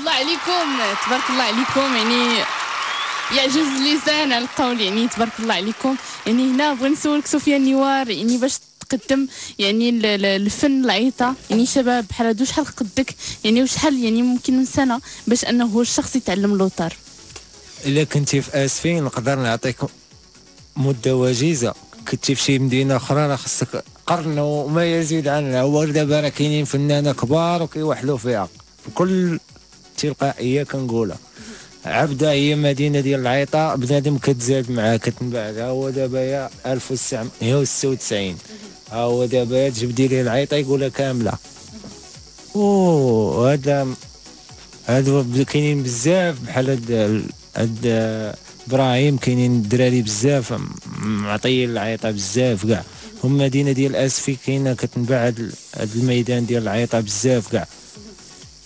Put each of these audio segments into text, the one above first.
الله عليكم، تبارك الله عليكم. يعني يعجز اللسان على القول، يعني تبارك الله عليكم. يعني هنا بغيت نسولك سفيان نوار، يعني باش تقدم يعني الفن العيطه، يعني شباب بحال هادو شحال قدك يعني وشحال يعني ممكن من سنه باش انه الشخص يتعلم اللوطار؟ الا كنتي في اسفين نقدر نعطيك مده وجيزه، كنتي في شي مدينه اخرى راه خصك قرن وما يزيد عنها. هو دابا راه كاينين فنانه كبار وكيوحلوا فيها بكل تلقائيه كنقولها. عبده هي مدينه ديال العيطه، بنادم كتزاد معاه كتنبعد. ها هو دابا يا 1996، ها هو دابا تجبدي ليه العيطه يقولها كامله. هادو كاينين بزاف بحال هاد ابراهيم، كاينين الدراري بزاف معطيين العيطه بزاف كاع. هم مدينه ديال اسفي كاينه كتنبعد هاد الميدان ديال العيطه بزاف كاع.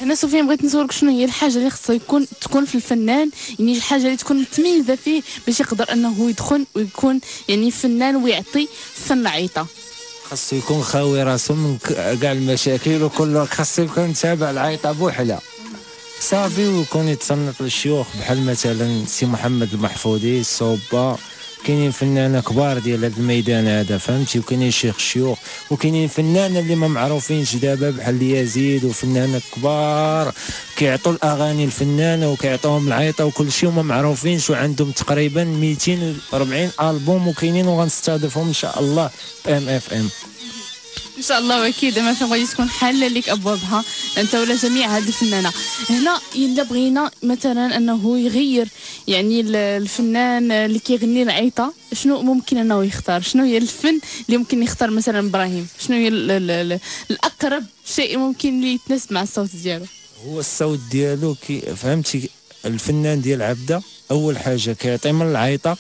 انا سفيان بغيت نسولك شنو هي الحاجه اللي خصها تكون في الفنان، يعني الحاجه اللي تكون متميزه فيه باش يقدر انه يدخل ويكون يعني فنان ويعطي فن العيطه؟ خاصو يكون خاوي راسو من كاع المشاكل وكله، خاصو يكون تابع العيطه بوحله صافي، ويكون يتصنت للشيوخ بحال مثلا سي محمد المحفوظي الصوبه. كاينين فنانه كبار ديال هذا الميدان هذا فهمتي، وكاينين شيخ الشيوخ، وكاينين فنانه اللي ما معروفينش دابا بحال يزيد، وفنانه كبار كيعطوا الاغاني الفنانه وكيعطوهم العيطه وكل شيء وما معروفينش، وعندهم تقريبا 240 البوم وكاينين وغنستضيفهم ان شاء الله في ام. ان شاء الله. واكيد ما فين غادي تكون حاله لك ابوابها انت ولا جميع هاد الفنانه. هنا الا بغينا مثلا انه يغير يعني الفنان اللي كيغني العيطه، شنو ممكن انه يختار؟ شنو هي الفن اللي ممكن يختار مثلا ابراهيم؟ شنو هي الاقرب شيء ممكن اللي يتناسب مع الصوت ديالو؟ هو الصوت ديالو فهمتي الفنان ديال عبده اول حاجه كيعطي من العيطه،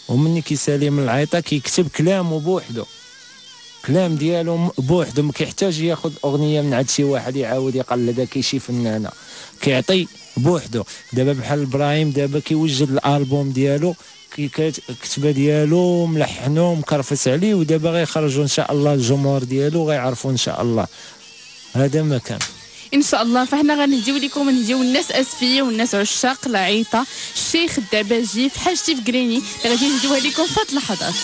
ومني كيسالي من العيطه كيكتب كلامه بوحدو، كلام ديالو بوحدو، ما كيحتاج ياخذ اغنيه من عند شي واحد يعاود يقلدها كي شي فنانه، كيعطي بوحدو. دابا بحال ابراهيم دابا كيوجد الالبوم ديالو كتبه ديالو ملحنو مكرفس عليه، ودابا غيخرجوا ان شاء الله الجمهور ديالو غيعرفوا ان شاء الله. هذا ما كان ان شاء الله. فاحنا غنهديو لكم، نهديو الناس اسفيه والناس عشاق العيطه، الشيخ الدباجي في حاجتي في كريني اللي غادي نهديوها لكم في هاد اللحظات.